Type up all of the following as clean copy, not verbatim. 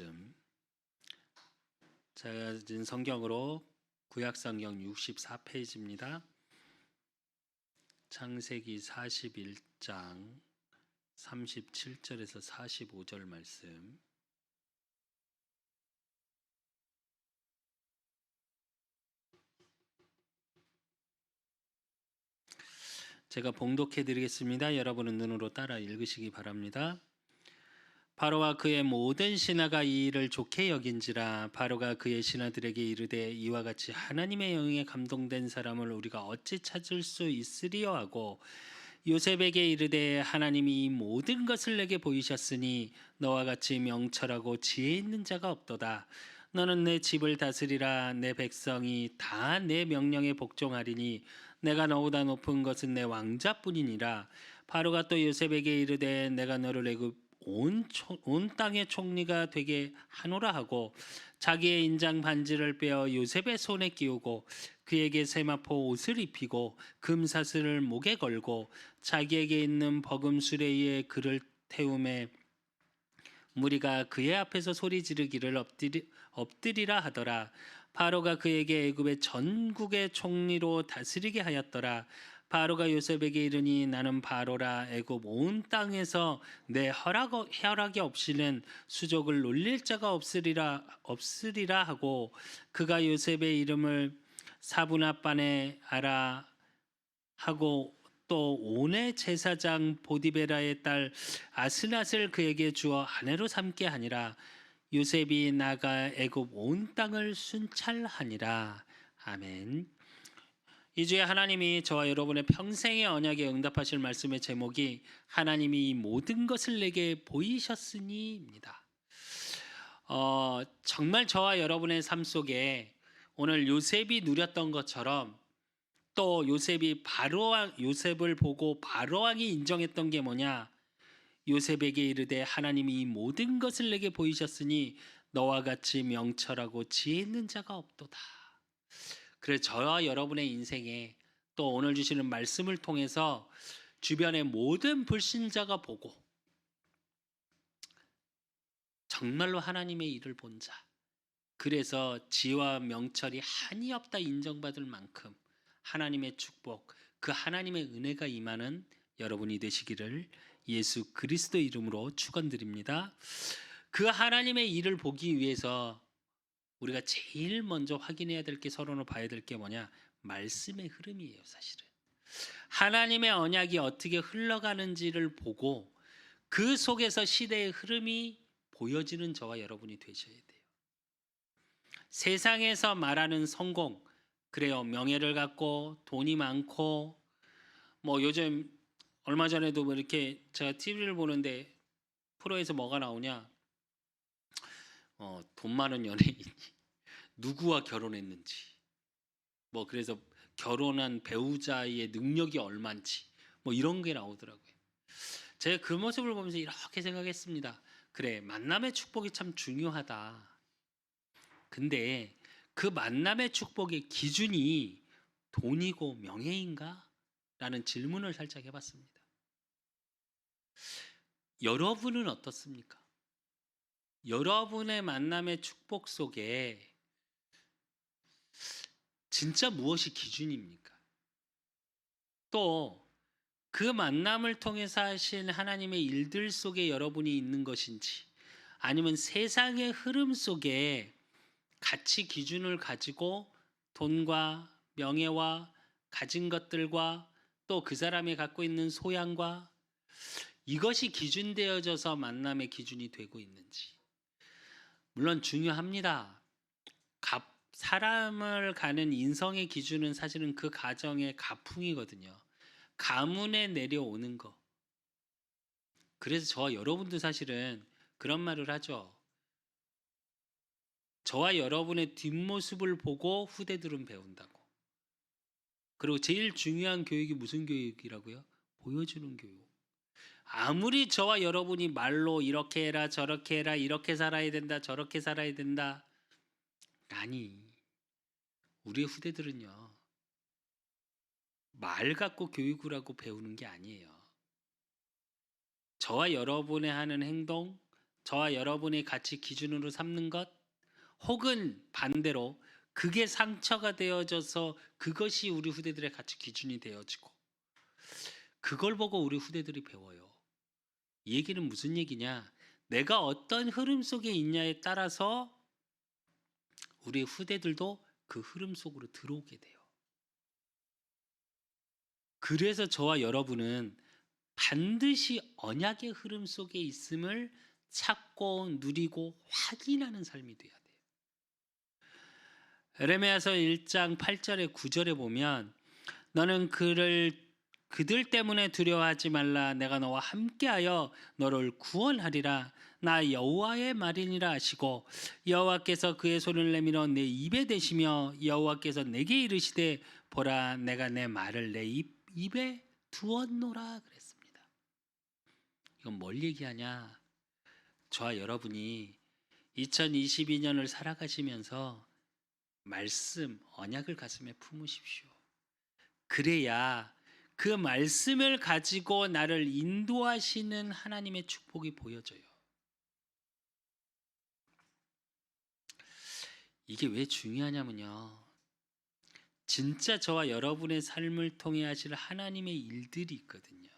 말씀 제가 가진 성경으로 구약성경 64페이지입니다. 창세기 41장 37절에서 45절 말씀. 제가 봉독해 드리겠습니다. 여러분은 눈으로 따라 읽으시기 바랍니다. 바로와 그의 모든 신하가 이 일을 좋게 여긴지라. 바로가 그의 신하들에게 이르되 이와 같이 하나님의 영에 감동된 사람을 우리가 어찌 찾을 수 있으리요 하고 요셉에게 이르되 하나님이 이 모든 것을 내게 보이셨으니 너와 같이 명철하고 지혜 있는 자가 없도다. 너는 내 집을 다스리라. 내 백성이 다 내 명령에 복종하리니 내가 너보다 높은 것은 내 왕자뿐이니라. 바로가 또 요셉에게 이르되 내가 너를 애굽 온 땅의 총리가 되게 하노라 하고 자기의 인장 반지를 빼어 요셉의 손에 끼우고 그에게 세마포 옷을 입히고 금사슬을 목에 걸고 자기에게 있는 버금 수레에 그를 태우매 무리가 그의 앞에서 소리 지르기를 엎드리라 하더라. 바로가 그에게 애굽의 전국의 총리로 다스리게 하였더라. 바로가 요셉에게 이르니 나는 바로라. 애굽 온 땅에서 내 허락이 없이는 수족을 놀릴 자가 없으리라 하고 그가 요셉의 이름을 사브나빠네아라 하고 또 온의 제사장 보디베라의 딸 아스낫을 그에게 주어 아내로 삼게 하니라. 요셉이 나가 애굽 온 땅을 순찰하니라. 아멘. 이 주에 하나님이 저와 여러분의 평생의 언약에 응답하실 말씀의 제목이 하나님이 이 모든 것을 내게 보이셨으니입니다. 정말 저와 여러분의 삶 속에 오늘 요셉이 누렸던 것처럼 또 요셉을 보고 바로왕이 인정했던 게 뭐냐? 요셉에게 이르되 하나님이 이 모든 것을 내게 보이셨으니 너와 같이 명철하고 지혜 있는 자가 없도다. 그래서 저와 여러분의 인생에 또 오늘 주시는 말씀을 통해서 주변의 모든 불신자가 보고 정말로 하나님의 일을 본 자, 그래서 지혜와 명철이 한이 없다 인정받을 만큼 하나님의 축복, 그 하나님의 은혜가 임하는 여러분이 되시기를 예수 그리스도 이름으로 축원드립니다. 그 하나님의 일을 보기 위해서 우리가 제일 먼저 확인해야 될 게, 서로는 봐야 될 게 뭐냐? 말씀의 흐름이에요. 사실은 하나님의 언약이 어떻게 흘러가는지를 보고 그 속에서 시대의 흐름이 보여지는 저와 여러분이 되셔야 돼요. 세상에서 말하는 성공, 그래요. 명예를 갖고 돈이 많고 뭐 요즘 얼마 전에도 뭐 이렇게 제가 TV를 보는데 프로에서 뭐가 나오냐? 돈 많은 연예인이 누구와 결혼했는지, 뭐 그래서 결혼한 배우자의 능력이 얼마인지 뭐 이런 게 나오더라고요. 제가 그 모습을 보면서 이렇게 생각했습니다. 그래, 만남의 축복이 참 중요하다. 근데 그 만남의 축복의 기준이 돈이고 명예인가? 라는 질문을 살짝 해봤습니다. 여러분은 어떻습니까? 여러분의 만남의 축복 속에 진짜 무엇이 기준입니까? 또 그 만남을 통해서 하신 하나님의 일들 속에 여러분이 있는 것인지, 아니면 세상의 흐름 속에 가치 기준을 가지고 돈과 명예와 가진 것들과 또 그 사람이 갖고 있는 소양과 이것이 기준되어져서 만남의 기준이 되고 있는지. 물론 중요합니다. 사람을 가는 인성의 기준은 사실은 그 가정의 가풍이거든요. 가문에 내려오는 거. 그래서 저와 여러분도 사실은 그런 말을 하죠. 저와 여러분의 뒷모습을 보고 후대들은 배운다고. 그리고 제일 중요한 교육이 무슨 교육이라고요? 보여주는 교육. 아무리 저와 여러분이 말로 이렇게 해라 저렇게 해라 이렇게 살아야 된다 저렇게 살아야 된다, 아니, 우리의 후대들은요 말 갖고 교육을 하고 배우는 게 아니에요. 저와 여러분의 하는 행동, 저와 여러분이 같이 기준으로 삼는 것, 혹은 반대로 그게 상처가 되어져서 그것이 우리 후대들의 가치 기준이 되어지고 그걸 보고 우리 후대들이 배워요. 이 얘기는 무슨 얘기냐? 내가 어떤 흐름 속에 있냐에 따라서 우리 후대들도 그 흐름 속으로 들어오게 돼요. 그래서 저와 여러분은 반드시 언약의 흐름 속에 있음을 찾고 누리고 확인하는 삶이 돼야 돼요. 에레미야서 1장 8절에 9절에 보면 너는 그들 때문에 두려워하지 말라. 내가 너와 함께하여 너를 구원하리라. 나 여호와의 말이니라 하시고 여호와께서 그의 손을 내밀어 내 입에 대시며 여호와께서 내게 이르시되 보라 내가 내 말을 내 입에 두었노라 그랬습니다. 이건 뭘 얘기하냐? 저와 여러분이 2022년을 살아가시면서 말씀, 언약을 가슴에 품으십시오. 그래야 그 말씀을 가지고 나를 인도하시는 하나님의 축복이 보여져요. 이게 왜 중요하냐면요. 진짜 저와 여러분의 삶을 통해 하실 하나님의 일들이 있거든요.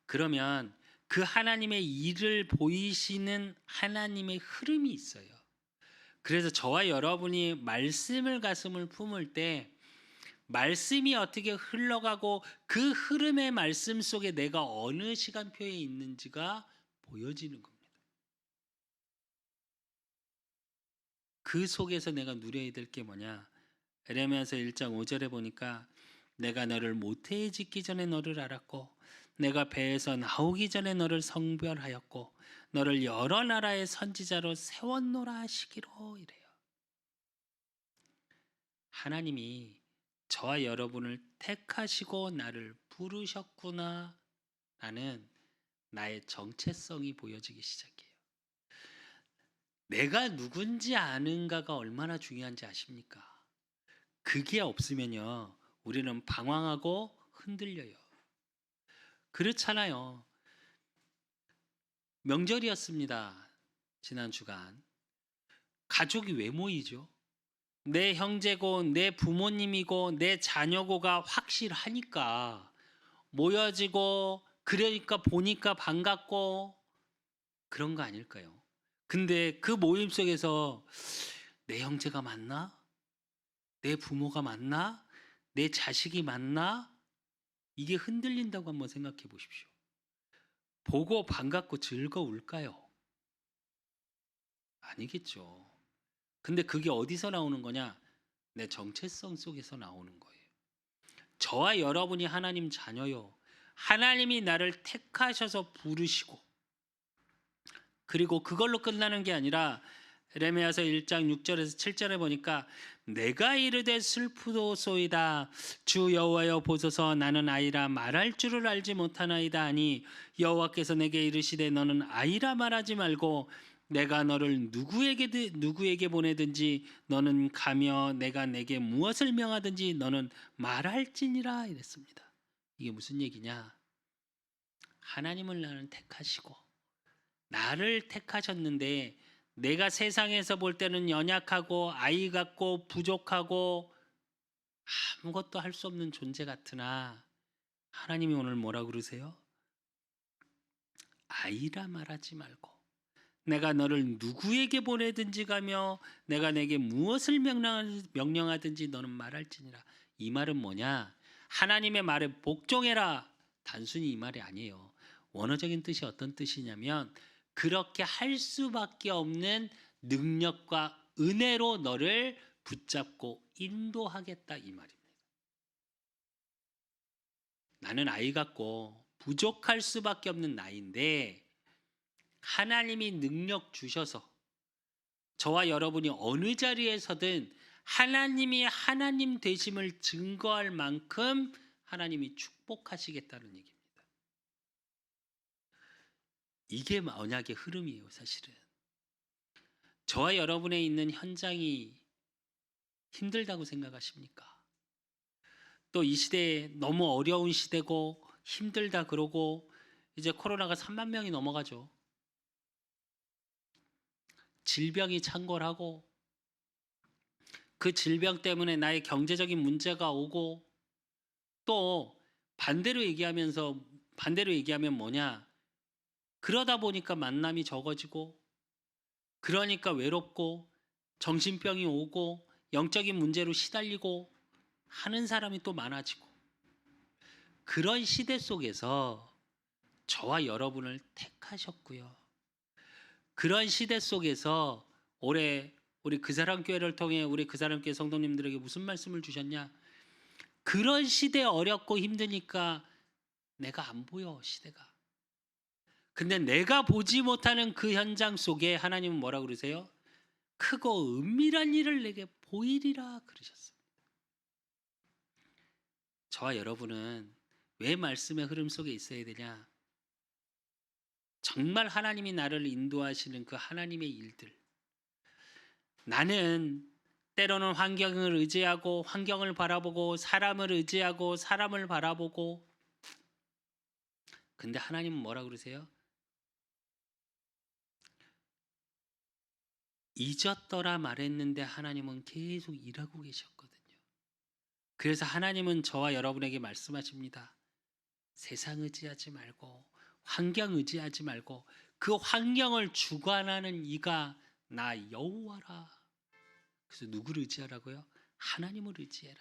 그러면 그 하나님의 일을 보이시는 하나님의 흐름이 있어요. 그래서 저와 여러분이 말씀을 가슴을 품을 때 말씀이 어떻게 흘러가고 그 흐름의 말씀 속에 내가 어느 시간표에 있는지가 보여지는 겁니다. 그 속에서 내가 누려야 될 게 뭐냐? 에레미야서 1장 5절에 보니까 내가 너를 모태에 짓기 전에 너를 알았고 내가 배에서 나오기 전에 너를 성별하였고 너를 여러 나라의 선지자로 세웠노라 하시기로 이래요. 하나님이 저와 여러분을 택하시고 나를 부르셨구나 라는 나의 정체성이 보여지기 시작해요. 내가 누군지 아는가가 얼마나 중요한지 아십니까? 그게 없으면요 우리는 방황하고 흔들려요. 그렇잖아요. 명절이었습니다. 지난 주간 가족이 왜 모이죠? 내 형제고 내 부모님이고 내 자녀고가 확실하니까 모여지고 그러니까 보니까 반갑고 그런 거 아닐까요? 근데 그 모임 속에서 내 형제가 맞나? 내 부모가 맞나? 내 자식이 맞나? 이게 흔들린다고 한번 생각해 보십시오. 보고 반갑고 즐거울까요? 아니겠죠. 근데 그게 어디서 나오는 거냐? 내 정체성 속에서 나오는 거예요. 저와 여러분이 하나님 자녀요. 하나님이 나를 택하셔서 부르시고 그리고 그걸로 끝나는 게 아니라 에레미야서 1장 6절에서 7절에 보니까 내가 이르되 슬프도소이다 주 여호와여 보소서 나는 아이라 말할 줄을 알지 못하나이다 하니 여호와께서 내게 이르시되 너는 아이라 말하지 말고 내가 너를 누구에게 보내든지 너는 가며 내가 내게 무엇을 명하든지 너는 말할지니라 이랬습니다. 이게 무슨 얘기냐? 하나님을 나는 택하시고 나를 택하셨는데 내가 세상에서 볼 때는 연약하고 아이 같고 부족하고 아무것도 할 수 없는 존재 같으나 하나님이 오늘 뭐라 그러세요? 아이라 말하지 말고 내가 너를 누구에게 보내든지 가며 내가 내게 무엇을 명령하든지 너는 말할지니라. 이 말은 뭐냐? 하나님의 말에 복종해라. 단순히 이 말이 아니에요. 원어적인 뜻이 어떤 뜻이냐면 그렇게 할 수밖에 없는 능력과 은혜로 너를 붙잡고 인도하겠다 이 말입니다. 나는 아이 같고 부족할 수밖에 없는 나인데 하나님이 능력 주셔서 저와 여러분이 어느 자리에서든 하나님이 하나님 되심을 증거할 만큼 하나님이 축복하시겠다는 얘기입니다. 이게 언약의 흐름이에요, 사실은. 저와 여러분의 있는 현장이 힘들다고 생각하십니까? 또 이 시대에 너무 어려운 시대고 힘들다 그러고 이제 코로나가 3만 명이 넘어가죠. 질병이 창궐하고 그 질병 때문에 나의 경제적인 문제가 오고 또 반대로 얘기하면 뭐냐? 그러다 보니까 만남이 적어지고 그러니까 외롭고 정신병이 오고 영적인 문제로 시달리고 하는 사람이 또 많아지고 그런 시대 속에서 저와 여러분을 택하셨고요. 그런 시대 속에서 올해 우리 그사람교회를 통해 우리 그사람교회 성도님들에게 무슨 말씀을 주셨냐? 그런 시대 어렵고 힘드니까 내가 안 보여 시대가. 근데 내가 보지 못하는 그 현장 속에 하나님은 뭐라 그러세요? 크고 은밀한 일을 내게 보이리라 그러셨습니다. 저와 여러분은 왜 말씀의 흐름 속에 있어야 되냐? 정말 하나님이 나를 인도하시는 그 하나님의 일들. 나는 때로는 환경을 의지하고 환경을 바라보고 사람을 의지하고 사람을 바라보고 근데 하나님은 뭐라 그러세요? 잊었더라 말했는데 하나님은 계속 일하고 계셨거든요. 그래서 하나님은 저와 여러분에게 말씀하십니다. 세상 의지하지 말고 환경 의지하지 말고 그 환경을 주관하는 이가 나 여호와라. 그래서 누구를 의지하라고요? 하나님을 의지해라.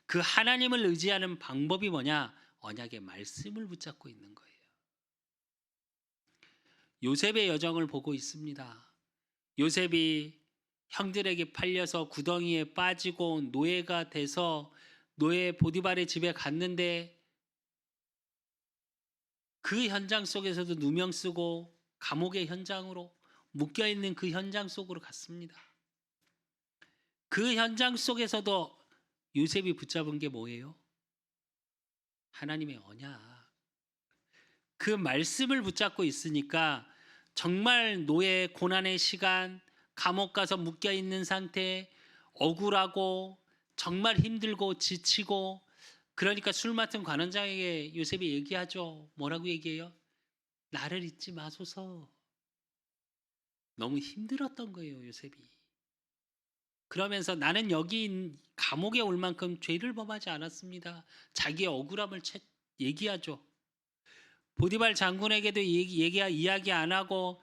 그 하나님을 의지하는 방법이 뭐냐? 언약의 말씀을 붙잡고 있는 거예요. 요셉의 여정을 보고 있습니다. 요셉이 형들에게 팔려서 구덩이에 빠지고 노예가 돼서 노예 보디발의 집에 갔는데 그 현장 속에서도 누명 쓰고 감옥의 현장으로 묶여있는 그 현장 속으로 갔습니다. 그 현장 속에서도 요셉이 붙잡은 게 뭐예요? 하나님의 언약. 그 말씀을 붙잡고 있으니까 정말 노예 고난의 시간, 감옥 가서 묶여 있는 상태, 억울하고 정말 힘들고 지치고 그러니까 술 맡은 관원장에게 요셉이 얘기하죠. 뭐라고 얘기해요? 나를 잊지 마소서. 너무 힘들었던 거예요, 요셉이. 그러면서 나는 여기 감옥에 올 만큼 죄를 범하지 않았습니다. 자기의 억울함을 얘기하죠. 보디발 장군에게도 이야기 안 하고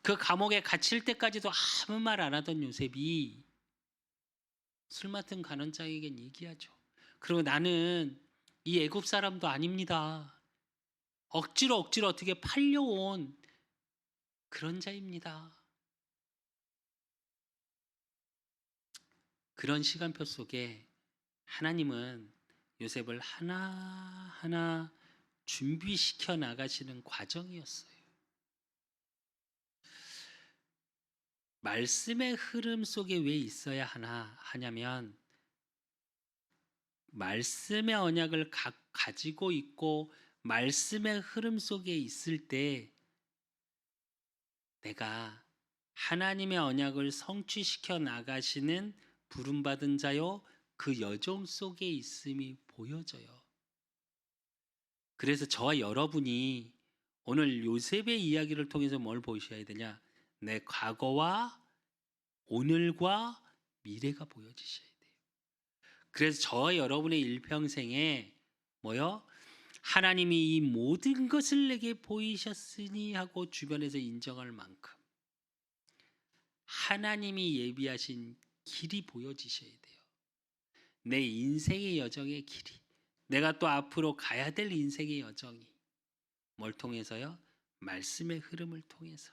그 감옥에 갇힐 때까지도 아무 말 안 하던 요셉이 술 맡은 간원장에겐 얘기하죠. 그리고 나는 이 애굽 사람도 아닙니다. 억지로 어떻게 팔려온 그런 자입니다. 그런 시간표 속에 하나님은 요셉을 하나하나 준비시켜 나가시는 과정이었어요. 말씀의 흐름 속에 왜 있어야 하냐면 말씀의 언약을 가지고 있고 말씀의 흐름 속에 있을 때 내가 하나님의 언약을 성취시켜 나가시는 부름받은 자요 그 여정 속에 있음이 보여져요. 그래서 저와 여러분이 오늘 요셉의 이야기를 통해서 뭘 보셔야 되냐? 내 과거와 오늘과 미래가 보여지셔야 돼요. 그래서 저와 여러분의 일평생에 뭐요? 하나님이 이 모든 것을 내게 보이셨으니 하고 주변에서 인정할 만큼 하나님이 예비하신 길이 보여지셔야 돼요. 내 인생의 여정의 길이, 내가 또 앞으로 가야 될 인생의 여정이 뭘 통해서요? 말씀의 흐름을 통해서.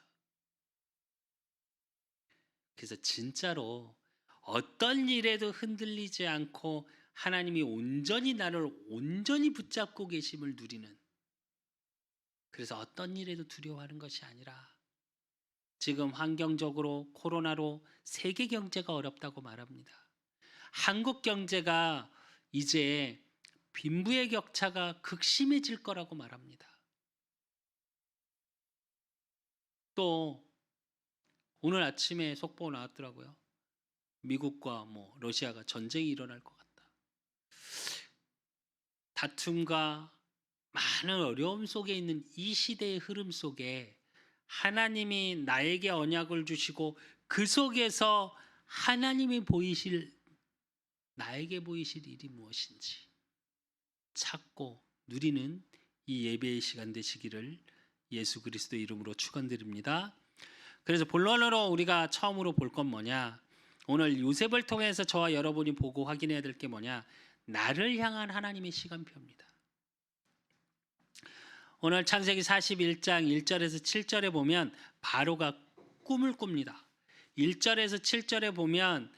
그래서 진짜로 어떤 일에도 흔들리지 않고 하나님이 온전히 나를 온전히 붙잡고 계심을 누리는, 그래서 어떤 일에도 두려워하는 것이 아니라 지금 환경적으로 코로나로 세계 경제가 어렵다고 말합니다. 한국 경제가 이제 빈부의 격차가 극심해질 거라고 말합니다. 또 오늘 아침에 속보 나왔더라고요. 미국과 러시아가 전쟁이 일어날 것 같다. 다툼과 많은 어려움 속에 있는 이 시대의 흐름 속에 하나님이 나에게 언약을 주시고 그 속에서 하나님이 보이실, 나에게 보이실 일이 무엇인지 찾고 누리는 이 예배의 시간 되시기를 예수 그리스도 이름으로 축원드립니다. 그래서 본론으로 우리가 처음으로 볼 건 뭐냐? 오늘 요셉을 통해서 저와 여러분이 보고 확인해야 될 게 뭐냐? 나를 향한 하나님의 시간표입니다. 오늘 창세기 41장 1절에서 7절에 보면 바로가 꿈을 꿉니다. 1절에서 7절에 보면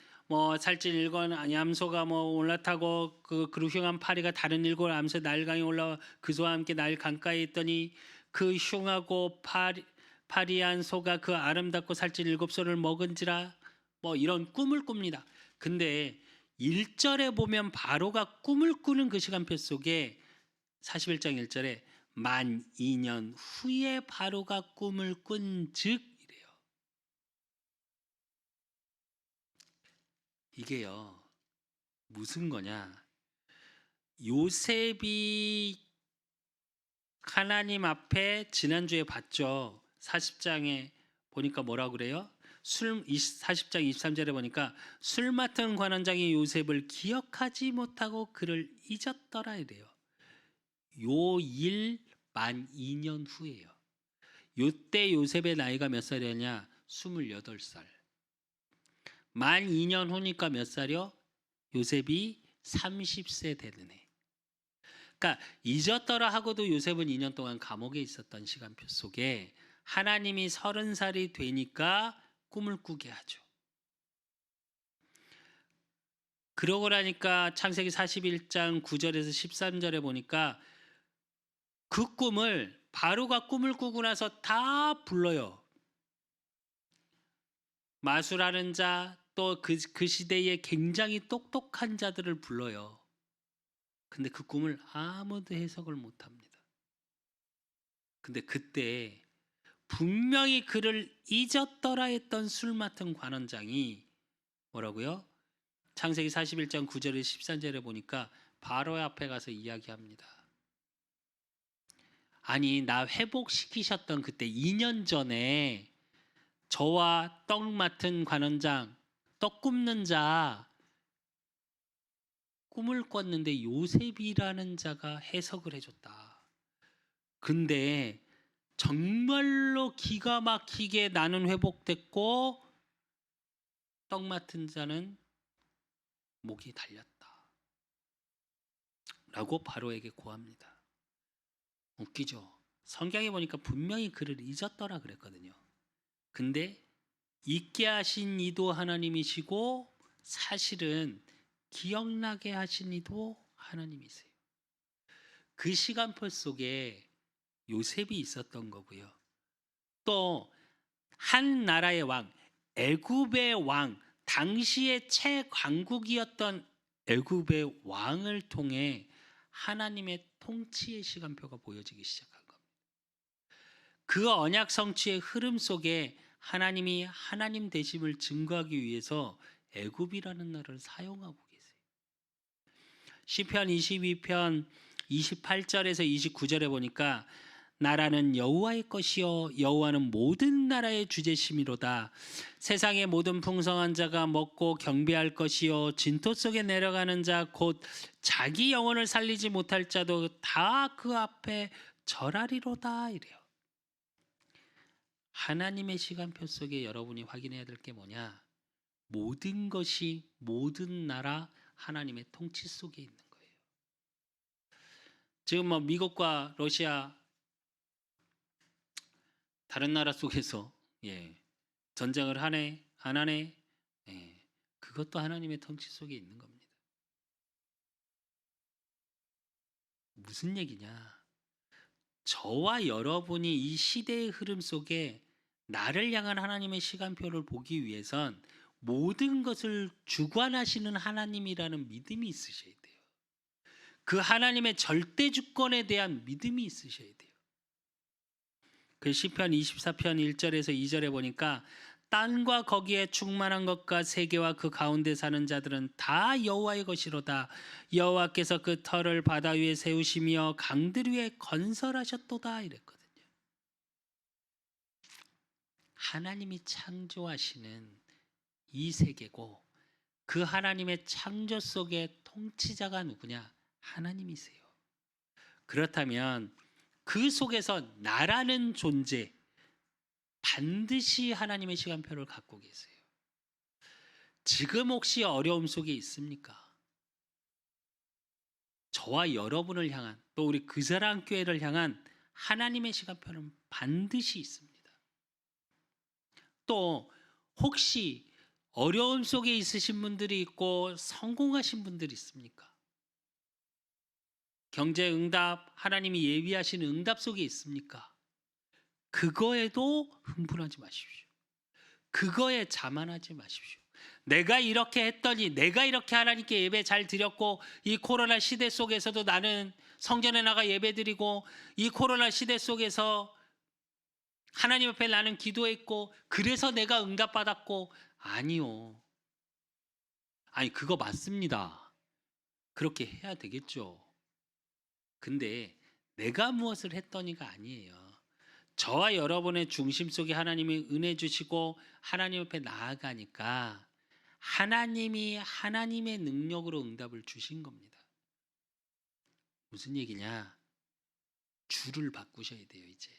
살찐 일곱 암소가 올라타고 그 흉한 파리가 다른 일곱 암소 날강에 올라와 그 소와 함께 날 강가에 있더니 그 흉하고 파리한 소가 그 아름답고 살찐 일곱 소를 먹은지라, 이런 꿈을 꿉니다. 근데 1절에 보면 바로가 꿈을 꾸는 그 시간표 속에 41장 1절에 만 2년 후에 바로가 꿈을 꾼즉 이래요. 이게요 무슨 거냐? 요셉이 하나님 앞에 지난주에 봤죠. 40장에 보니까 뭐라고 그래요? 40장 23절에 보니까 술 맡은 관원장이 요셉을 기억하지 못하고 그를 잊었더라 이래요. 요 일 만 2년 후예요. 요때 요셉의 나이가 몇 살이었냐? 28살. 만 2년 후니까 몇 살이요? 요셉이 30세 되는 해. 그러니까 잊었더라 하고도 요셉은 2년 동안 감옥에 있었던 시간표 속에 하나님이 30살이 되니까 꿈을 꾸게 하죠. 그러고 나니까 창세기 41장 9절에서 13절에 보니까 그 꿈을 바로가 꿈을 꾸고 나서 다 불러요. 마술하는 자, 또 그 시대에 굉장히 똑똑한 자들을 불러요. 근데 그 꿈을 아무도 해석을 못합니다. 근데 그때 분명히 그를 잊었더라 했던 술 맡은 관원장이 뭐라고요? 창세기 41장 9절에 13절에 보니까 바로 앞에 가서 이야기합니다. 아니 나 회복시키셨던 그때 2년 전에 저와 떡 맡은 관원장, 떡 굽는 자 꿈을 꿨는데 요셉이라는 자가 해석을 해줬다. 근데 정말로 기가 막히게 나는 회복됐고 떡 맡은 자는 목이 달렸다 라고 바로에게 고합니다. 웃기죠? 성경에 보니까 분명히 그를 잊었더라 그랬거든요. 근데 잊게 하신 이도 하나님이시고 사실은 기억나게 하신 이도 하나님이세요. 그 시간표 속에 요셉이 있었던 거고요. 또 한 나라의 왕, 애굽의 왕, 당시의 최강국이었던 애굽의 왕을 통해 하나님의 통치의 시간표가 보여지기 시작한 겁니다. 그 언약 성취의 흐름 속에 하나님이 하나님 되심을 증거하기 위해서 애굽이라는 나라를 사용하고 계세요. 시편 22편 28절에서 29절에 보니까 나라는 여호와의 것이요 여호와는 모든 나라의 주제심이로다. 세상의 모든 풍성한 자가 먹고 경배할 것이요 진토 속에 내려가는 자 곧 자기 영혼을 살리지 못할 자도 다 그 앞에 절하리로다 이래요. 하나님의 시간표 속에 여러분이 확인해야 될 게 뭐냐? 모든 것이 모든 나라 하나님의 통치 속에 있는 거예요. 지금 미국과 러시아 다른 나라 속에서 전쟁을 하네 안 하네 그것도 하나님의 통치 속에 있는 겁니다. 무슨 얘기냐? 저와 여러분이 이 시대의 흐름 속에 나를 향한 하나님의 시간표를 보기 위해선 모든 것을 주관하시는 하나님이라는 믿음이 있으셔야 돼요. 그 하나님의 절대 주권에 대한 믿음이 있으셔야 돼요. 그 시편 24편 1절에서 2절에 보니까 땅과 거기에 충만한 것과 세계와 그 가운데 사는 자들은 다 여호와의 것이로다. 여호와께서 그 터를 바다 위에 세우시며 강들 위에 건설하셨도다 이랬거든요. 하나님이 창조하시는 이 세계고 그 하나님의 창조 속의 통치자가 누구냐? 하나님이세요. 그렇다면 그 속에서 나라는 존재 반드시 하나님의 시간표를 갖고 계세요. 지금 혹시 어려움 속에 있습니까? 저와 여러분을 향한 또 우리 그 사람 교회를 향한 하나님의 시간표는 반드시 있습니다. 또 혹시 어려움 속에 있으신 분들이 있고 성공하신 분들이 있습니까? 경제 응답, 하나님이 예비하신 응답 속에 있습니까? 그거에도 흥분하지 마십시오. 그거에 자만하지 마십시오. 내가 이렇게 했더니, 내가 이렇게 하나님께 예배 잘 드렸고, 이 코로나 시대 속에서도 나는 성전에 나가 예배 드리고, 이 코로나 시대 속에서 하나님 앞에 나는 기도했고, 그래서 내가 응답받았고. 아니요. 아니, 그거 맞습니다. 그렇게 해야 되겠죠. 근데 내가 무엇을 했더니가 아니에요. 저와 여러분의 중심 속에 하나님이 은혜 주시고 하나님 앞에 나아가니까 하나님이 하나님의 능력으로 응답을 주신 겁니다. 무슨 얘기냐? 주를 바꾸셔야 돼요, 이제.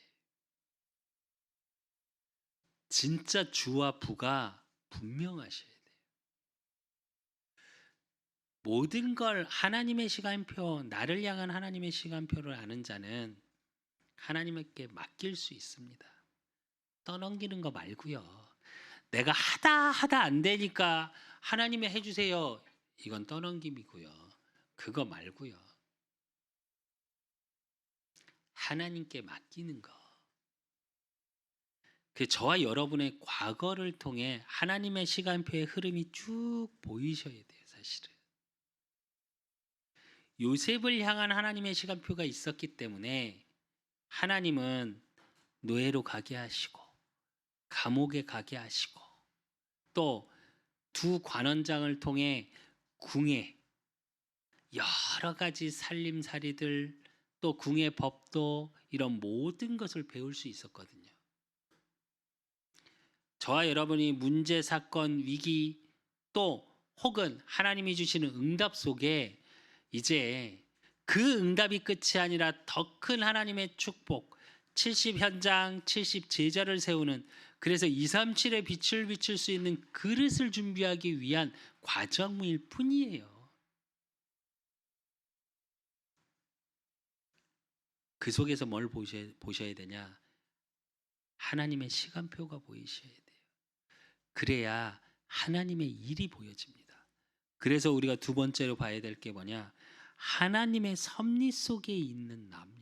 진짜 주와 부가 분명하셔야 돼요. 모든 걸 하나님의 시간표, 나를 향한 하나님의 시간표를 아는 자는 하나님께 맡길 수 있습니다. 떠넘기는 거 말고요. 내가 하다 안 되니까 하나님이 해주세요. 이건 떠넘김이고요. 그거 말고요. 하나님께 맡기는 거. 그 저와 여러분의 과거를 통해 하나님의 시간표의 흐름이 쭉 보이셔야 돼요, 사실은. 요셉을 향한 하나님의 시간표가 있었기 때문에 하나님은 노예로 가게 하시고 감옥에 가게 하시고 또 두 관원장을 통해 궁에 여러 가지 살림살이들 또 궁의 법도 이런 모든 것을 배울 수 있었거든요. 저와 여러분이 문제, 사건, 위기 또 혹은 하나님이 주시는 응답 속에 이제 그 응답이 끝이 아니라 더 큰 하나님의 축복 70 현장, 70 제자를 세우는 그래서 237의 빛을 비출 수 있는 그릇을 준비하기 위한 과정일 뿐이에요. 그 속에서 뭘 보셔야 되냐? 하나님의 시간표가 보이셔야 돼요. 그래야 하나님의 일이 보여집니다. 그래서 우리가 두 번째로 봐야 될 게 뭐냐? 하나님의 섭리 속에 있는 나입니다.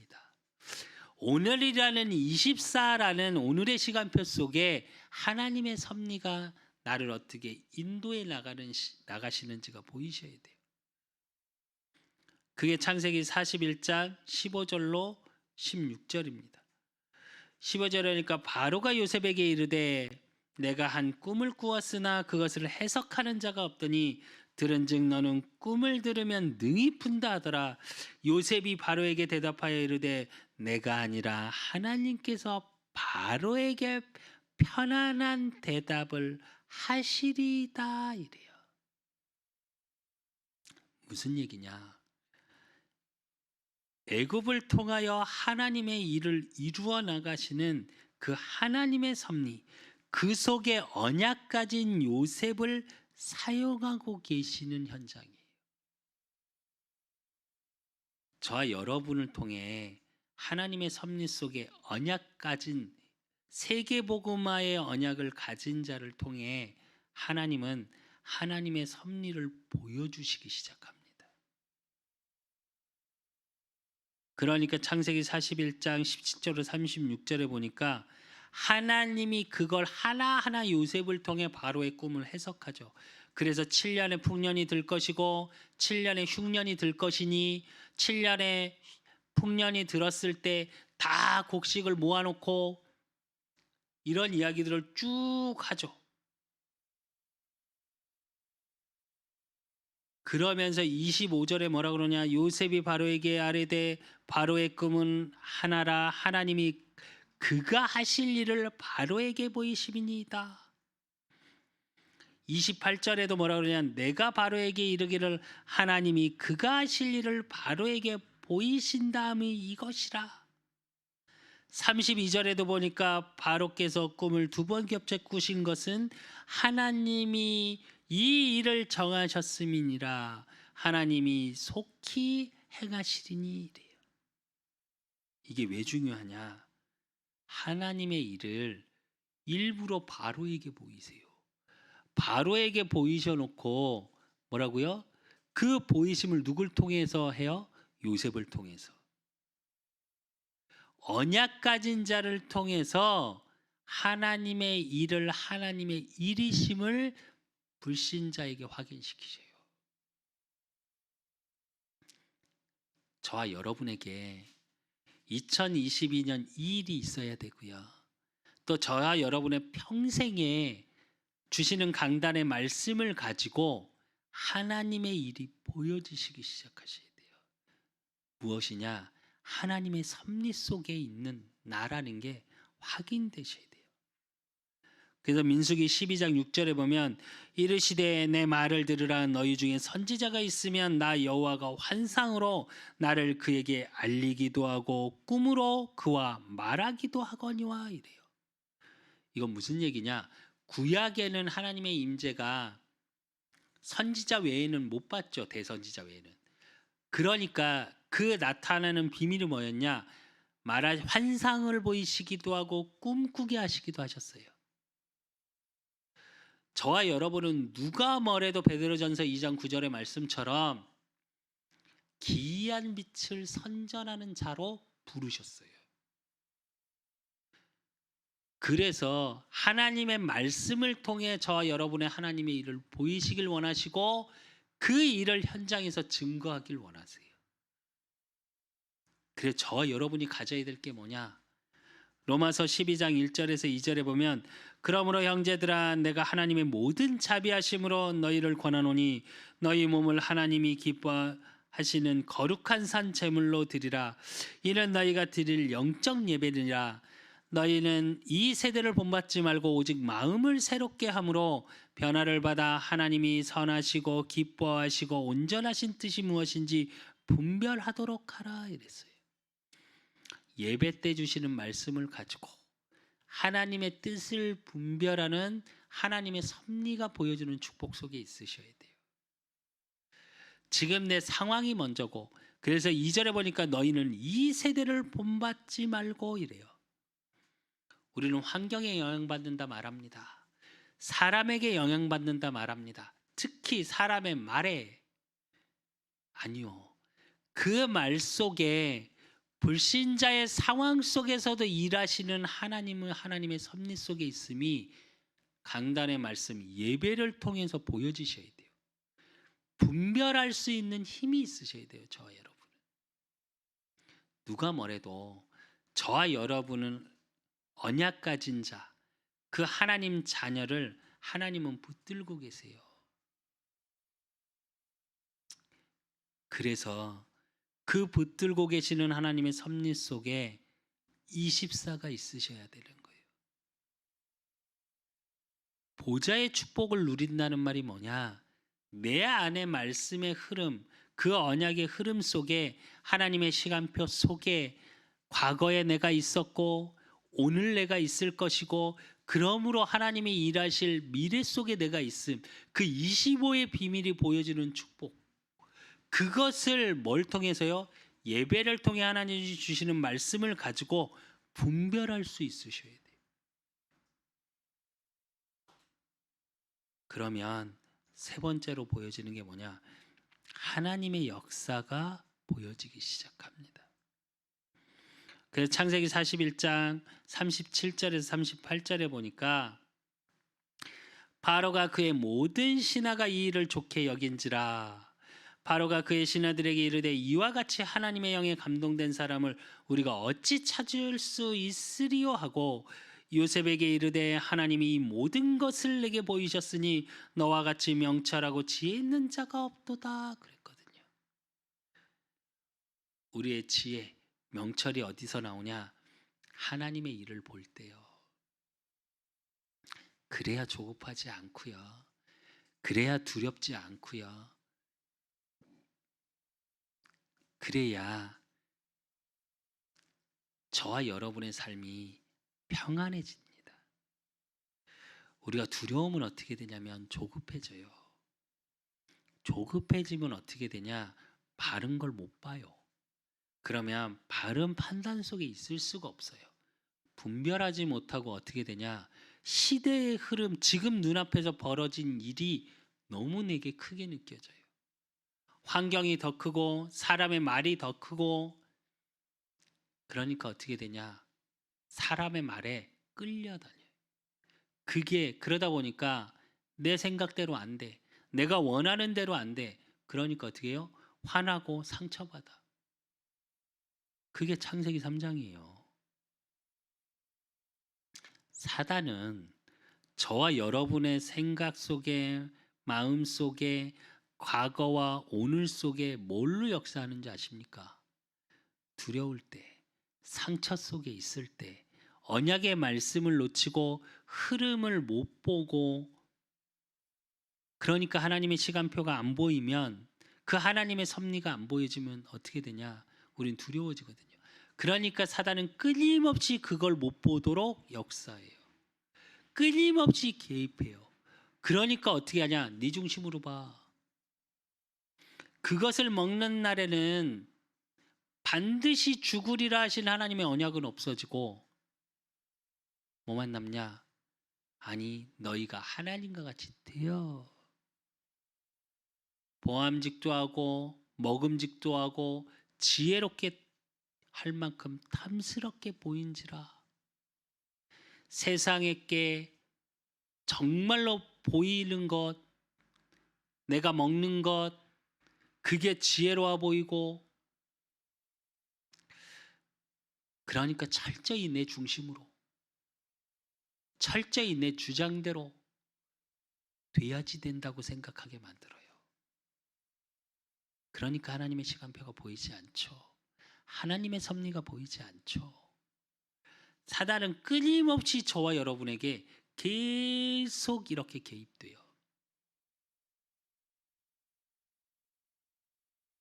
오늘이라는 24라는 오늘의 시간표 속에 하나님의 섭리가 나를 어떻게 인도해 나가시는지가 보이셔야 돼요. 그게 창세기 41장 15절로 16절입니다. 15절이니까 바로가 요셉에게 이르되 내가 한 꿈을 꾸었으나 그것을 해석하는 자가 없더니 들은즉 너는 꿈을 들으면 능히 푼다 하더라. 요셉이 바로에게 대답하여 이르되 내가 아니라 하나님께서 바로에게 편안한 대답을 하시리다 이래요. 무슨 얘기냐? 애굽을 통하여 하나님의 일을 이루어 나가시는 그 하나님의 섭리, 그 속에 언약 가진 요셉을 사용하고 계시는 현장이에요. 저와 여러분을 통해 하나님의 섭리 속에 언약 가진 세계복음화의 언약을 가진 자를 통해 하나님은 하나님의 섭리를 보여주시기 시작합니다. 그러니까 창세기 41장 17절로 36절에 보니까 하나님이 그걸 하나하나 요셉을 통해 바로의 꿈을 해석하죠. 그래서 7년의 풍년이 들 것이고 7년의 흉년이 들 것이니 7년의 풍년이 들었을 때 다 곡식을 모아놓고 이런 이야기들을 쭉 하죠. 그러면서 25절에 뭐라 그러냐? 요셉이 바로에게 아뢰되 바로의 꿈은 하나라 하나님이 그가 하실 일을 바로에게 보이심이니이다. 28절에도 뭐라 그러냐? 내가 바로에게 이르기를 하나님이 그가 하실 일을 바로에게 보이신다함이 이것이라. 32절에도 보니까 바로께서 꿈을 2번 겹쳐 꾸신 것은 하나님이 이 일을 정하셨음이니라. 하나님이 속히 행하시리니 이래요. 이게 왜 중요하냐? 하나님의 일을 일부러 바로에게 보이세요. 바로에게 보이셔놓고 뭐라고요? 그 보이심을 누굴 통해서 해요? 요셉을 통해서. 언약 가진 자를 통해서 하나님의 일을, 하나님의 일이심을 불신자에게 확인시키셔요. 저와 여러분에게 2022년 이 일이 있어야 되고요. 또 저와 여러분의 평생에 주시는 강단의 말씀을 가지고 하나님의 일이 보여지시기 시작하셔야 돼요. 무엇이냐? 하나님의 섭리 속에 있는 나라는 게 확인되셔야 돼요. 그래서 민수기 12장 6절에 보면 이르시되 내 말을 들으라. 너희 중에 선지자가 있으면 나 여호와가 환상으로 나를 그에게 알리기도 하고 꿈으로 그와 말하기도 하거니와 이래요. 이건 무슨 얘기냐? 구약에는 하나님의 임재가 선지자 외에는 못 봤죠. 대선지자 외에는. 그러니까 그 나타나는 비밀이 뭐였냐? 환상을 보이시기도 하고 꿈꾸게 하시기도 하셨어요. 저와 여러분은 누가 뭐래도 베드로전서 2장 9절의 말씀처럼 기이한 빛을 선전하는 자로 부르셨어요. 그래서 하나님의 말씀을 통해 저와 여러분의 하나님의 일을 보이시길 원하시고 그 일을 현장에서 증거하길 원하세요. 그래서 저와 여러분이 가져야 될 게 뭐냐? 로마서 12장 1절에서 2절에 보면 그러므로 형제들아 내가 하나님의 모든 자비하심으로 너희를 권하노니 너희 몸을 하나님이 기뻐하시는 거룩한 산 제물로 드리라. 이는 너희가 드릴 영적 예배니라. 너희는 이 세대를 본받지 말고 오직 마음을 새롭게 함으로 변화를 받아 하나님이 선하시고 기뻐하시고 온전하신 뜻이 무엇인지 분별하도록 하라 이랬어요. 예배 때 주시는 말씀을 가지고 하나님의 뜻을 분별하는 하나님의 섭리가 보여주는 축복 속에 있으셔야 돼요. 지금 내 상황이 먼저고 그래서 2절에 보니까 너희는 이 세대를 본받지 말고 이래요. 우리는 환경에 영향받는다 말합니다. 사람에게 영향받는다 말합니다. 특히 사람의 말에 아니요. 그 말 속에 불신자의 상황 속에서도 일하시는 하나님은 하나님의 섭리 속에 있음이 강단의 말씀 예배를 통해서 보여지셔야 돼요. 분별할 수 있는 힘이 있으셔야 돼요. 저와 여러분은. 누가 뭐래도 저와 여러분은 언약 가진 자, 그 하나님 자녀를 하나님은 붙들고 계세요. 그래서 그 붙들고 계시는 하나님의 섭리 속에 24가 있으셔야 되는 거예요. 보좌의 축복을 누린다는 말이 뭐냐? 내 안에 말씀의 흐름, 그 언약의 흐름 속에 하나님의 시간표 속에 과거에 내가 있었고 오늘 내가 있을 것이고 그러므로 하나님이 일하실 미래 속에 내가 있음. 그 25의 비밀이 보여지는 축복. 그것을 뭘 통해서요? 예배를 통해 하나님이 주시는 말씀을 가지고 분별할 수 있으셔야 돼요. 그러면 세 번째로 보여지는 게 뭐냐? 하나님의 역사가 보여지기 시작합니다. 그래서 창세기 41장 37절에서 38절에 보니까 바로가 그의 모든 신하가 이 일을 좋게 여긴지라. 바로가 그의 신하들에게 이르되 이와 같이 하나님의 영에 감동된 사람을 우리가 어찌 찾을 수 있으리요 하고 요셉에게 이르되 하나님이 이 모든 것을 내게 보이셨으니 너와 같이 명철하고 지혜 있는 자가 없도다 그랬거든요. 우리의 지혜, 명철이 어디서 나오냐? 하나님의 일을 볼 때요. 그래야 조급하지 않고요. 그래야 두렵지 않고요. 그래야 저와 여러분의 삶이 평안해집니다. 우리가 두려움은 어떻게 되냐면 조급해져요. 조급해지면 어떻게 되냐? 바른 걸 못 봐요. 그러면 바른 판단 속에 있을 수가 없어요. 분별하지 못하고 어떻게 되냐? 시대의 흐름, 지금 눈앞에서 벌어진 일이 너무 내게 크게 느껴져요. 환경이 더 크고 사람의 말이 더 크고, 그러니까 어떻게 되냐? 사람의 말에 끌려다녀요. 그게 그러다 보니까 내 생각대로 안 돼. 내가 원하는 대로 안 돼. 그러니까 어떻게 해요? 화나고 상처받아. 그게 창세기 3장이에요. 사단은 저와 여러분의 생각 속에, 마음 속에, 과거와 오늘 속에 뭘로 역사하는지 아십니까? 두려울 때, 상처 속에 있을 때, 언약의 말씀을 놓치고 흐름을 못 보고, 그러니까 하나님의 시간표가 안 보이면, 그 하나님의 섭리가 안 보여지면 어떻게 되냐? 우린 두려워지거든요. 그러니까 사단은 끊임없이 그걸 못 보도록 역사해요. 끊임없이 개입해요. 그러니까 어떻게 하냐? 네 중심으로 봐. 그것을 먹는 날에는 반드시 죽으리라 하신 하나님의 언약은 없어지고 뭐만 남냐? 아니, 너희가 하나님과 같이 되어 보암직도 하고 먹음직도 하고 지혜롭게 할 만큼 탐스럽게 보인지라. 세상에게 정말로 보이는 것, 내가 먹는 것, 그게 지혜로워 보이고, 그러니까 철저히 내 중심으로, 철저히 내 주장대로 돼야지 된다고 생각하게 만들어요. 그러니까 하나님의 시간표가 보이지 않죠. 하나님의 섭리가 보이지 않죠. 사단은 끊임없이 저와 여러분에게 계속 이렇게 개입돼요.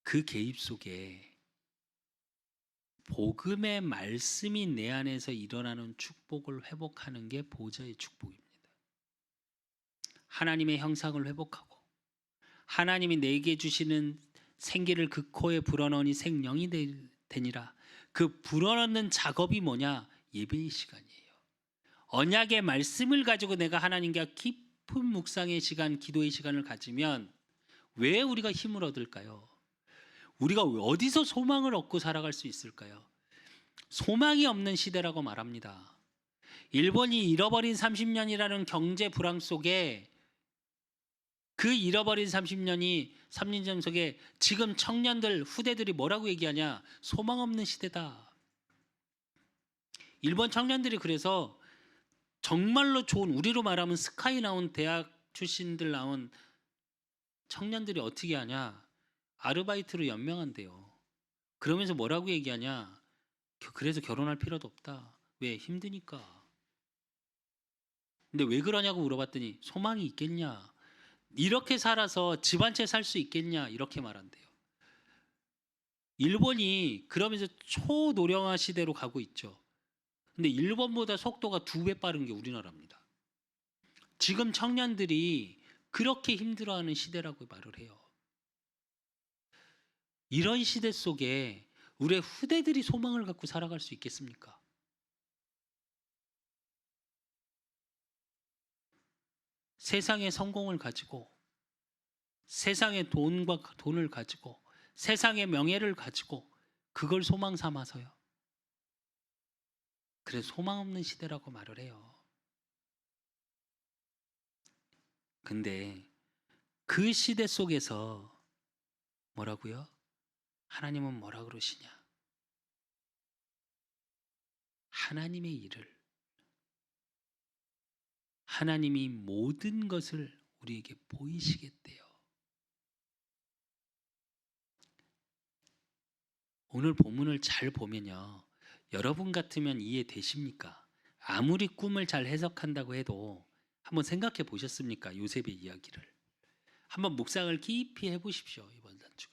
그 개입 속에 복음의 말씀이 내 안에서 일어나는 축복을 회복하는 게 보좌의 축복입니다. 하나님의 형상을 회복하고 하나님이 내게 주시는 생기를 그 코에 불어넣으니 생명이 되니라. 그 불어넣는 작업이 뭐냐? 예배의 시간이에요. 언약의 말씀을 가지고 내가 하나님과 깊은 묵상의 시간, 기도의 시간을 가지면 왜 우리가 힘을 얻을까요? 우리가 어디서 소망을 얻고 살아갈 수 있을까요? 소망이 없는 시대라고 말합니다. 일본이 잃어버린 30년이라는 경제 불황 속에, 그 잃어버린 30년 속에 지금 청년들, 후대들이 뭐라고 얘기하냐? 소망 없는 시대다. 일본 청년들이 그래서 정말로 좋은, 우리로 말하면 스카이 나온 대학 출신들 나온 청년들이 어떻게 하냐? 아르바이트로 연명한대요. 그러면서 뭐라고 얘기하냐? 그래서 결혼할 필요도 없다. 왜? 힘드니까. 근데 왜 그러냐고 물어봤더니 소망이 있겠냐? 이렇게 살아서 집 한 채 살 수 있겠냐? 이렇게 말한대요. 일본이 그러면서 초노령화 시대로 가고 있죠. 근데 일본보다 속도가 2배 빠른 게 우리나라입니다. 지금 청년들이 그렇게 힘들어하는 시대라고 말을 해요. 이런 시대 속에 우리의 후대들이 소망을 갖고 살아갈 수 있겠습니까? 세상의 성공을 가지고, 세상의 돈을 가지고, 세상의 명예를 가지고 그걸 소망 삼아서요. 그래서 소망 없는 시대라고 말을 해요. 근데 그 시대 속에서 뭐라고요? 하나님은 뭐라 그러시냐? 하나님의 일을, 하나님이 모든 것을 우리에게 보이시겠대요. 오늘 본문을 잘 보면요, 여러분 같으면 이해되십니까? 아무리 꿈을 잘 해석한다고 해도 한번 생각해 보셨습니까? 요셉의 이야기를. 한번 묵상을 깊이 해보십시오. 이번 단주가.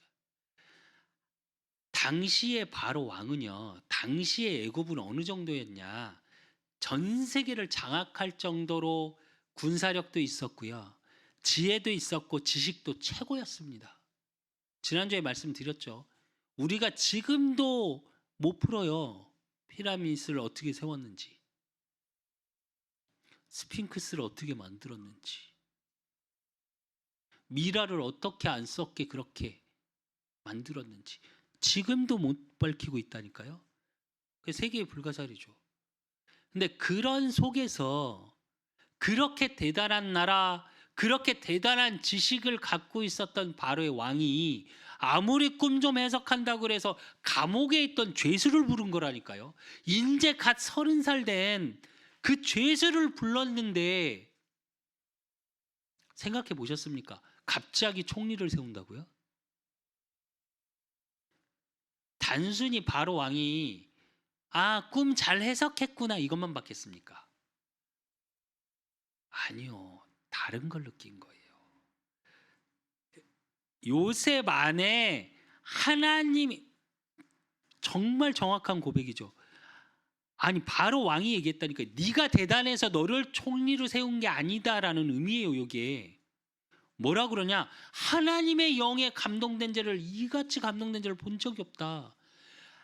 당시의 바로 왕은요. 당시의 애굽은 어느 정도였냐. 전 세계를 장악할 정도로 군사력도 있었고요. 지혜도 있었고 지식도 최고였습니다. 지난주에 말씀드렸죠. 우리가 지금도 못 풀어요. 피라미드를 어떻게 세웠는지, 스핑크스를 어떻게 만들었는지, 미라를 어떻게 안 썩게 그렇게 만들었는지 지금도 못 밝히고 있다니까요. 그게 세계의 불가사리죠. 근데 그런 속에서 그렇게 대단한 나라, 그렇게 대단한 지식을 갖고 있었던 바로의 왕이 아무리 꿈 좀 해석한다고 그래서 감옥에 있던 죄수를 부른 거라니까요. 인제 갓 30살 된 그 죄수를 불렀는데 생각해 보셨습니까? 갑자기 총리를 세운다고요? 단순히 바로 왕이 꿈 잘 해석했구나 이것만 받겠습니까? 아니요. 다른 걸 느낀 거예요. 요셉 안에 하나님이 정말 정확한 고백이죠. 아니 바로 왕이 얘기했다니까. 네가 대단해서 너를 총리로 세운 게 아니다라는 의미예요. 여기에 뭐라 그러냐? 하나님의 영에 감동된 자를 이같이 감동된 자를 본 적이 없다.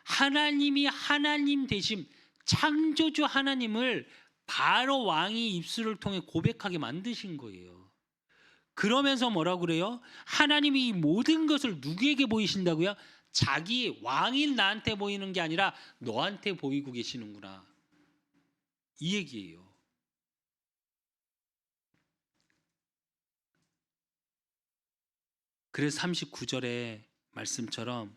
하나님이 하나님 되심 창조주 하나님을 바로 왕이 입술을 통해 고백하게 만드신 거예요. 그러면서 뭐라 그래요? 하나님이 이 모든 것을 누구에게 보이신다고요? 자기 왕인 나한테 보이는 게 아니라 너한테 보이고 계시는구나. 이 얘기예요. 그래서 39절의 말씀처럼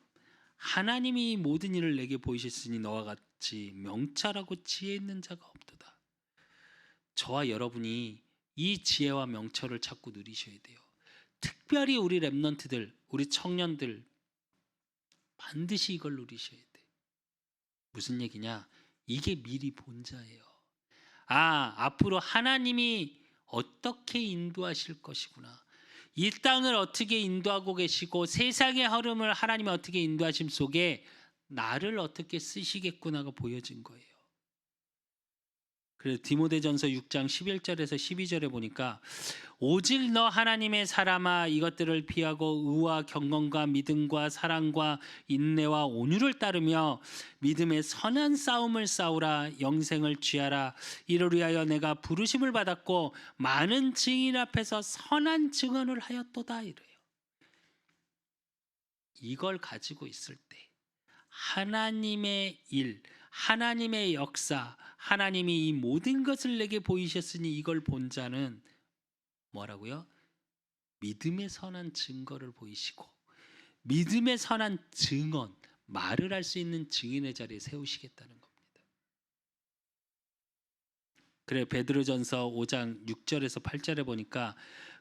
하나님이 모든 일을 내게 보이셨으니 너와 같이 명철하고 지혜 있는 자가 없도다. 저와 여러분이 이 지혜와 명철을 찾고 누리셔야 돼요. 특별히 우리 랩런트들, 우리 청년들 반드시 이걸 누리셔야 돼. 무슨 얘기냐? 이게 미리 본자예요. 앞으로 하나님이 어떻게 인도하실 것이구나. 이 땅을 어떻게 인도하고 계시고 세상의 흐름을 하나님이 어떻게 인도하심 속에 나를 어떻게 쓰시겠구나가 보여진 거예요. 그래서 디모데전서 6장 11절에서 12절에 보니까 오직 너 하나님의 사람아 이것들을 피하고 의와 경건과 믿음과 사랑과 인내와 온유를 따르며 믿음의 선한 싸움을 싸우라. 영생을 취하라. 이를 위하여 내가 부르심을 받았고 많은 증인 앞에서 선한 증언을 하였도다. 이래요. 이걸 가지고 있을 때 하나님의 일, 하나님의 역사, 하나님이 이 모든 것을 내게 보이셨으니 이걸 본 자는 뭐라고요? 믿음의 선한 증거를 보이시고 믿음의 선한 증언, 말을 할 수 있는 증인의 자리에 세우시겠다는 겁니다. 그래 베드로전서 5장 6절에서 8절에 보니까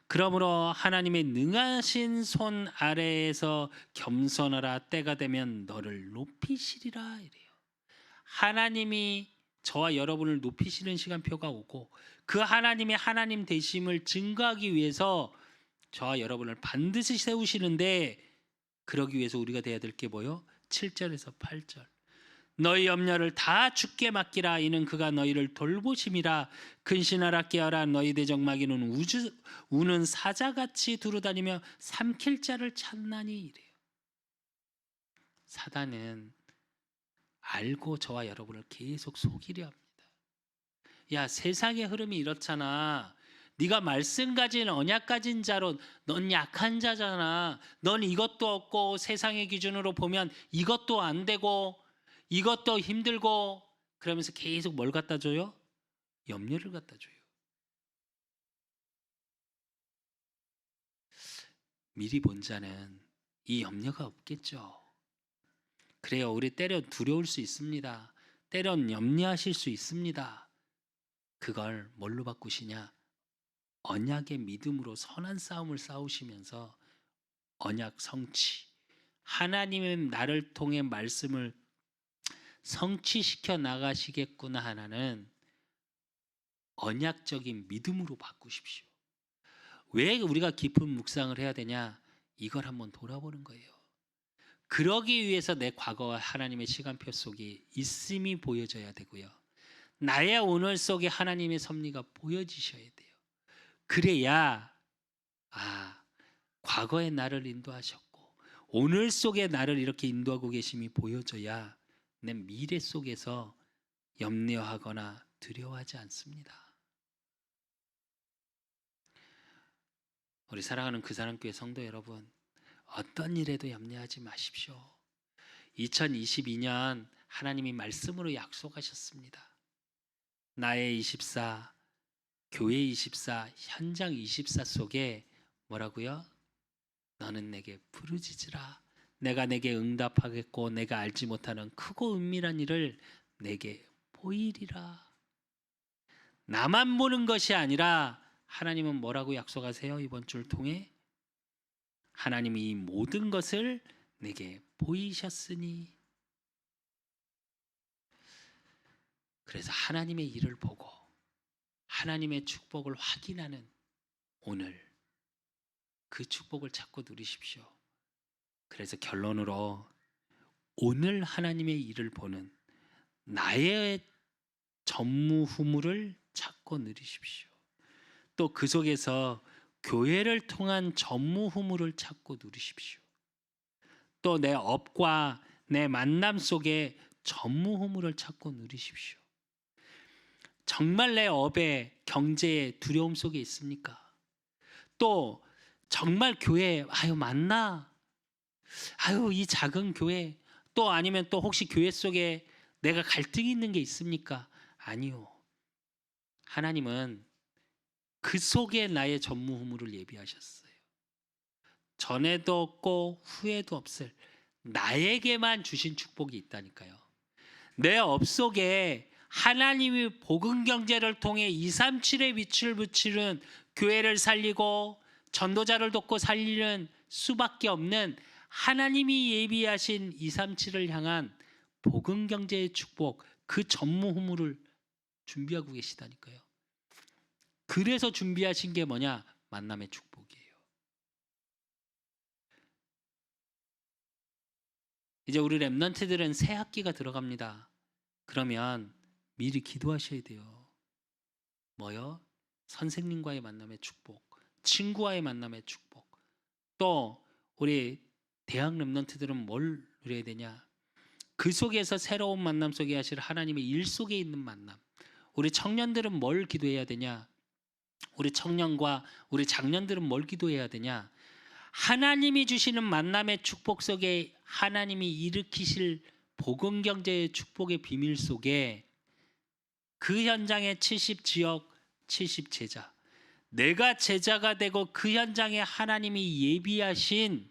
그러므로 하나님의 능하신 손 아래에서 겸손하라. 때가 되면 너를 높이시리라. 이래요. 하나님이 저와 여러분을 높이시는 시간표가 오고 그 하나님의 하나님 되심을 증거하기 위해서 저와 여러분을 반드시 세우시는데 그러기 위해서 우리가 돼야 될 게 뭐요? 7절에서 8절. 너희 염려를 다 주께 맡기라. 이는 그가 너희를 돌보심이라. 근신하라 깨어라. 너희 대적마귀는 우는 사자같이 두루다니며 삼킬 자를 찾나니. 이래요. 사단은 알고 저와 여러분을 계속 속이려 합니다. 야, 세상의 흐름이 이렇잖아. 네가 말씀 가진 언약 가진 자로 넌 약한 자잖아. 넌 이것도 없고 세상의 기준으로 보면 이것도 안 되고 이것도 힘들고 그러면서 계속 뭘 갖다 줘요? 염려를 갖다 줘요. 미리 본 자는 이 염려가 없겠죠. 그래요. 우리 때론 두려울 수 있습니다. 때론 염려하실 수 있습니다. 그걸 뭘로 바꾸시냐? 언약의 믿음으로 선한 싸움을 싸우시면서 언약 성취, 하나님의 나를 통해 말씀을 성취시켜 나가시겠구나 하나는 언약적인 믿음으로 바꾸십시오. 왜 우리가 깊은 묵상을 해야 되냐? 이걸 한번 돌아보는 거예요. 그러기 위해서 내 과거와 하나님의 시간표 속에 있음이 보여져야 되고요. 나의 오늘 속에 하나님의 섭리가 보여지셔야 돼요. 그래야 과거의 나를 인도하셨고 오늘 속에 나를 이렇게 인도하고 계심이 보여져야 내 미래 속에서 염려하거나 두려워하지 않습니다. 우리 사랑하는 그 사랑교회 성도 여러분, 어떤 일에도 염려하지 마십시오. 2022년 하나님이 말씀으로 약속하셨습니다. 나의 24, 교회 24, 현장 24 속에 뭐라고요? 너는 내게 부르짖으라. 내가 내게 응답하겠고 내가 알지 못하는 크고 은밀한 일을 내게 보이리라. 나만 보는 것이 아니라 하나님은 뭐라고 약속하세요? 이번 주를 통해 하나님이 이 모든 것을 내게 보이셨으니. 그래서 하나님의 일을 보고 하나님의 축복을 확인하는 오늘 그 축복을 찾고 누리십시오. 그래서 결론으로 오늘 하나님의 일을 보는 나의 전무후무를 찾고 누리십시오. 또 그 속에서 교회를 통한 전무후무를 찾고 누리십시오. 또 내 업과 내 만남 속에 전무후무를 찾고 누리십시오. 정말 내 업에 경제에 두려움 속에 있습니까? 또 정말 교회 맞나? 이 작은 교회. 또 아니면 또 혹시 교회 속에 내가 갈등이 있는 게 있습니까? 아니요. 하나님은 그 속에 나의 전무후무를 예비하셨어요. 전에도 없고 후에도 없을 나에게만 주신 축복이 있다니까요. 내 업 속에 하나님이 복음 경제를 통해 237의 빛을 비추는 교회를 살리고 전도자를 돕고 살리는 수밖에 없는 하나님이 예비하신 237을 향한 복음 경제의 축복, 그 전무후무를 준비하고 계시다니까요. 그래서 준비하신 게 뭐냐? 만남의 축복이에요. 이제 우리 랩런트들은 새 학기가 들어갑니다. 그러면 미리 기도하셔야 돼요. 뭐요? 선생님과의 만남의 축복, 친구와의 만남의 축복. 또 우리 대학 랩런트들은 뭘 누려야 되냐? 그 속에서 새로운 만남 속에 하실 하나님의 일 속에 있는 만남. 우리 청년들은 뭘 기도해야 되냐? 우리 청년과 우리 장년들은 뭘 기도해야 되냐? 하나님이 주시는 만남의 축복 속에 하나님이 일으키실 복음 경제의 축복의 비밀 속에 그 현장의 70지역 70제자, 내가 제자가 되고 그 현장에 하나님이 예비하신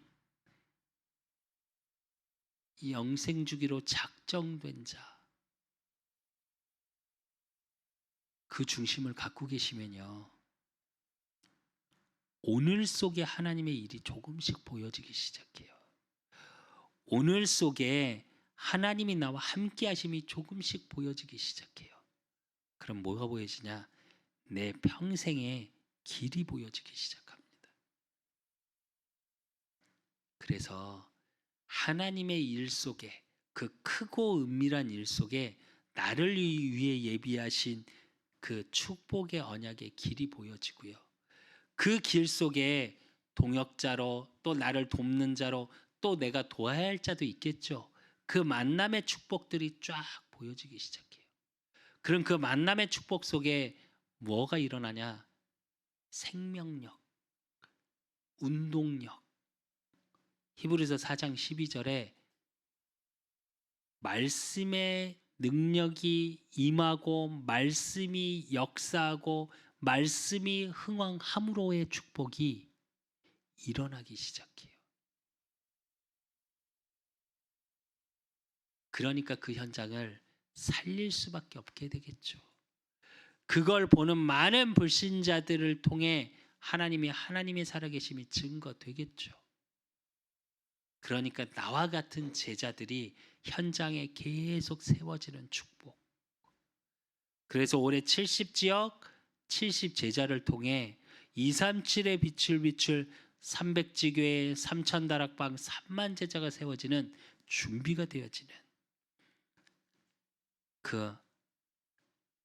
영생 주기로 작정된 자, 그 중심을 갖고 계시면요, 오늘 속에 하나님의 일이 조금씩 보여지기 시작해요. 오늘 속에 하나님이 나와 함께 하심이 조금씩 보여지기 시작해요. 그럼 뭐가 보여지냐? 내 평생의 길이 보여지기 시작합니다. 그래서 하나님의 일 속에, 그 크고 은밀한 일 속에 나를 위해 예비하신 그 축복의 언약의 길이 보여지고요. 그 길 속에 동역자로, 또 나를 돕는 자로, 또 내가 도와야 할 자도 있겠죠. 그 만남의 축복들이 쫙 보여지기 시작해요. 그럼 그 만남의 축복 속에 뭐가 일어나냐? 생명력, 운동력. 히브리서 4장 12절에 말씀의 능력이 임하고 말씀이 역사하고 말씀이 흥왕함으로의 축복이 일어나기 시작해요. 그러니까 그 현장을 살릴 수밖에 없게 되겠죠. 그걸 보는 많은 불신자들을 통해 하나님이 하나님의 살아계심이 증거되겠죠. 그러니까 나와 같은 제자들이 현장에 계속 세워지는 축복. 그래서 올해 70지역 70제자를 통해 237의 빛을 비출 300지교회 3,000다락방 3만 제자가 세워지는 준비가 되어지는 그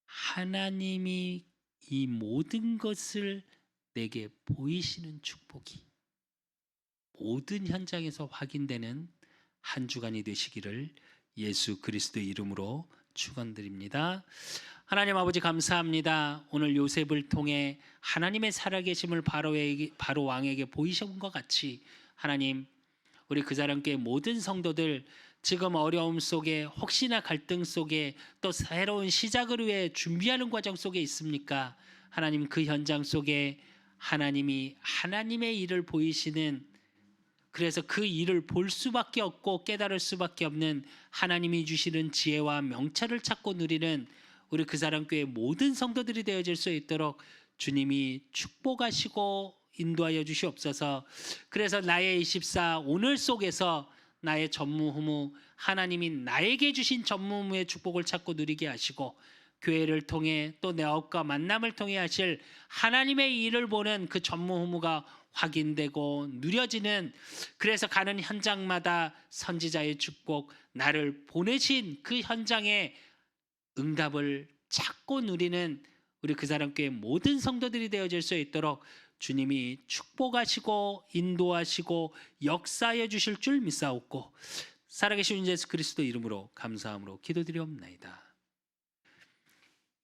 하나님이 이 모든 것을 내게 보이시는 축복이 모든 현장에서 확인되는 한 주간이 되시기를 예수 그리스도의 이름으로 축원드립니다. 하나님 아버지 감사합니다. 오늘 요셉을 통해 하나님의 살아계심을 바로 왕에게 보이신 것 같이 하나님 우리 그 사람께 모든 성도들 지금 어려움 속에 혹시나 갈등 속에 또 새로운 시작을 위해 준비하는 과정 속에 있습니까? 하나님 그 현장 속에 하나님이 하나님의 일을 보이시는 그래서 그 일을 볼 수밖에 없고 깨달을 수밖에 없는 하나님이 주시는 지혜와 명철을 찾고 누리는 우리 그 사람 교회 모든 성도들이 되어질 수 있도록 주님이 축복하시고 인도하여 주시옵소서. 그래서 나의 24 오늘 속에서 나의 전무후무 하나님이 나에게 주신 전무후무의 축복을 찾고 누리게 하시고 교회를 통해 또 내 업과 만남을 통해 하실 하나님의 일을 보는 그 전무후무가 확인되고 누려지는 그래서 가는 현장마다 선지자의 축복 나를 보내신 그 현장에 응답을 찾고 누리는 우리 그 사람 교회 모든 성도들이 되어질 수 있도록 주님이 축복하시고 인도하시고 역사하여 주실 줄 믿사옵고 살아계신 예수 그리스도 이름으로 감사함으로 기도드리옵나이다.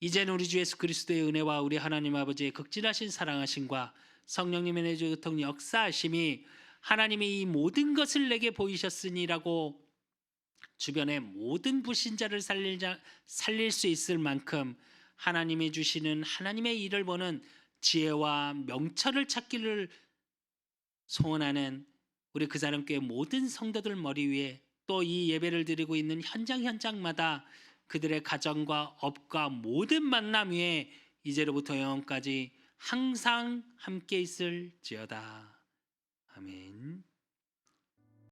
이제는 우리 주 예수 그리스도의 은혜와 우리 하나님 아버지의 극진하신 사랑하심과 성령님의 내주통 역사하심이 하나님이 이 모든 것을 내게 보이셨으니라고 주변의 모든 불신자를 살릴 수 있을 만큼 하나님이 주시는 하나님의 일을 보는 지혜와 명철을 찾기를 소원하는 우리 그 사람 교회 모든 성도들 머리 위에 또 이 예배를 드리고 있는 현장마다 그들의 가정과 업과 모든 만남 위에 이제로부터 영원까지 항상 함께 있을지어다. 아멘.